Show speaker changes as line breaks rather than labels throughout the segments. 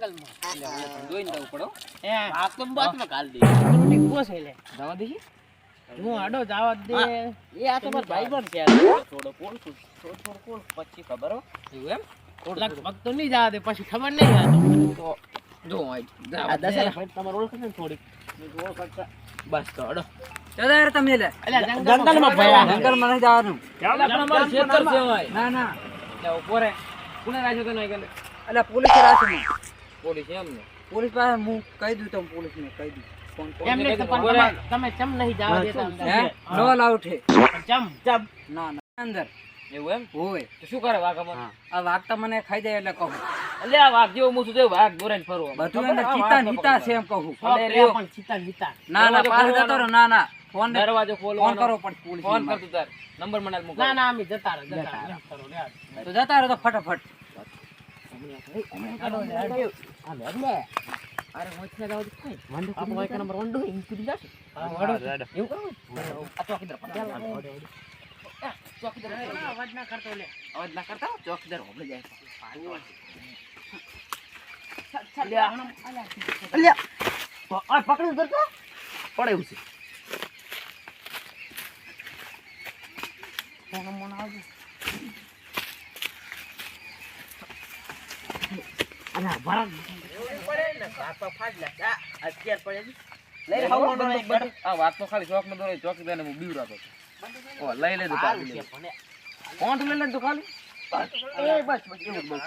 જંગલમાં
જોઈને જવું પડો
એ
આ તો બાતમાં કાલ દે
થોડી કોસ હે લે
જવા દેશી
હું આડો જાવા દે
એ આ તો મારો ભાઈબંધ છે થોડો કોણ પછી ખબર હો એવું એમ
લગભગ તો નહીં જવા દે પછી ખબર નહીં આ
તો જો આ
દસ ભાઈ તમારે ઓળખ છે ને થોડી ઓળખતા
બસ તો અડો
દાદા તમે લે
અલ્યા જંગલમાં ભાઈ
જંગલમાં નહીં જવાનું
અમારું ખેતર છે ભાઈ
ના ના
લે ઉપર કોને રાખ્યો તો નહીં ગલે
એટલે પોલીસ રાખી
પોલીસ એમ ને
પોલીસ પાસે હું કહી દઉં તમે પોલીસને કહી દઉં ફોન
એમ નહીં તો પણ તમે ચમ નહીં જવા દેતા
હે નો લાઉટ હે
ચમ ચમ
ના ના અંદર
એવું એમ
હોય
તો શું કરે વાઘ અમાર
આ વાગતા મને ખાઈ જાય એટલે કહું
એટલે આ વાઘ જેવો મૂછું છે વાઘ દોરાઈને ફરવો
બધું અંદર ચીતા નીતા છે એમ કહું
પણ ચિતા નીતા
ના ના પાસ જતો રહો ના ના ફોન
દરવાજો ખોલો
ફોન કરો પણ પોલીસ
ફોન કર તું તાર નંબર મને મોકલ
ના ના અમે જતા રહે કરો લે
તો જતા રહો તો ફટાફટ
અરે મોચના જાવ દે વંડો આપણો એક નંબર વંડો ઇન્ક્રીઝ જશે એવું કરવું આ ચોકીદાર ચોકીદાર અવાજ ના કરતો લે
અવાજ ના કરતા ચોકીદાર હોબળે જાય
અલ્યા આ પકડી કરતો
પડે એવું છે
ફોન મોન આવજો અરે ભરત
આ વાત તો ખાલી ચોક નો દોરે ચોકીદાર ને હું બીવ રાખો ઓ લઈ લે તો પાછી કોણ લઈ લે તો ખાલી
એ બસ બસ એવું બસ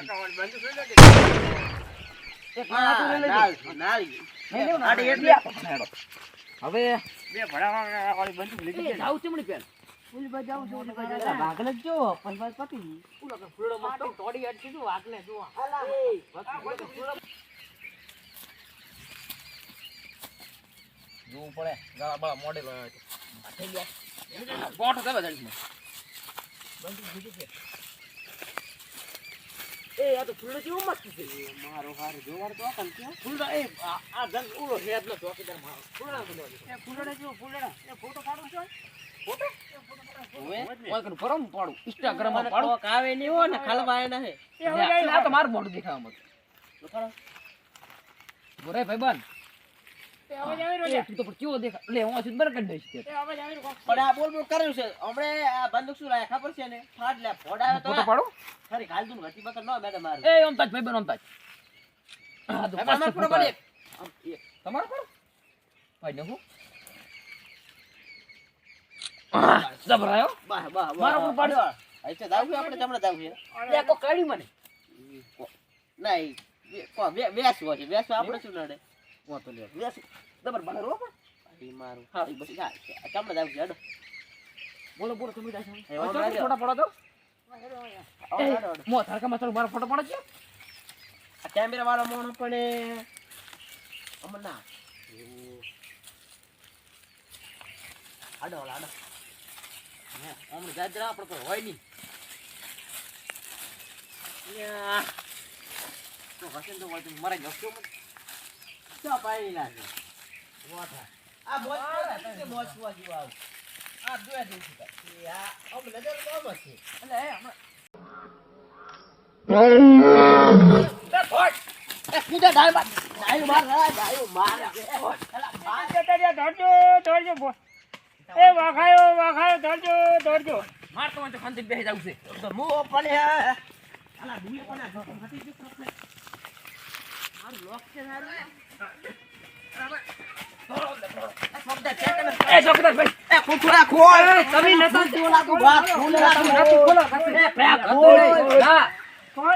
હવે
બે ભડાવા વાળી બંદૂક લીધી જાવ ચમડી પેલ ઓલી બાજુ જાવ ઓલી બાજુ ભાગલે જો પંચાયત પતી પૂરો ફૂલડો મસ્ત તોડી અટકી જો વાગલે જો
જોવું પડે ગાળા બાળા મોડેલ આવે છે થઈ ગયા કોઠ કરે જલ્દી બંદૂક દીધી છે
એ આ તો ફૂલડો કેવો મસ્ત છે મારો હાર જોવાર તો આકલ કે ફૂલડો એ આ જંગ ઉલો હેડનો ચોકીદાર મારો ફૂલડો બનો એ ફૂલડો જેવો ફૂલડો એ ફોટો પાડું છો ફોટો
ઓય કરું પરમ પાડું ઇન્સ્ટાગ્રામ માં
પાડું
પાડું
કાવે ની હો ને ખલવા આયા નહે
આ તો મારું મોઢું દેખાવા મત બોરે ભાઈબંધ
એ અવાજ આવી રહ્યો
તું તો પણ કેવો દેખા લે હું આથી બર કરી દઈશ તે
એ અવાજ આવી રહ્યો પણ આ બોલ બોલ કર્યું છે હમણે આ બંદૂક શું લાયા ખબર છે ને ફાડ લે ફોડાયો તો
ફોટો પાડું
ખરી ગાલ દુન ઘટી બકર નો મેડમ મારું
એ ઓમ તાજ ભાઈબંધ ઓમ તાજ આ તો
અમાર પૂરો બને
તમારો પાડો ભાઈ ને હું જબરાયો
વાહ વાહ
મારો પૂરો પાડો
આઈ તો દાવ આપણે તમને દાવ છે
લે કો કાઢી મને
નહીં વેસવો છે વેસવો આપણે શું નડે
ઓ તો લે
વેસ દબર બહાર હો પણ મારું હા એ બસ હા તમને દાવ છે અડો
બોલો બોલો તમે દાસ
એ ઓર્ડર આજો
ફોટો પાડો તો
ઓર્ડર
મો થારકા માં મારો ફોટો પાડો છે
આ કેમેરા વાળો મોણો પણ અમર ના આડો આડો હે અમર ગાજરા આપણે કોઈ હોય નહીં યા તો હસન તો હોય તો મરે ગયો મત તો પાઈ લાગે વાઠા આ બોચ કે બોચ વા જીવ આવ આ જોયા દે છે યા અમ નજર તો છે એટલે હે અમર કુદા ડાળ માર
દોડજો એ વાખાયો દોડજો
માર તો શાંતિ બેહી જાવ છે
તો મો પડે આલા દુનિયા કોના હતી જો પ્રશ્ન આ લોક છે સારું
એ ચોકીદાર ભાઈ
એ કુકડા ખોલ
તમે નતો
ઓલા તું વાત ખોલ
ખોલો
એ પેક ખોલ
ના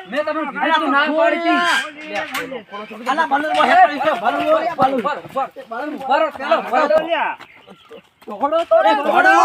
મેં તમને કીધું ના પાડી
આલા બલુ હે પડી છે બલુ
ભરો પેલો ભરો
ઘોડો તો ઘોડો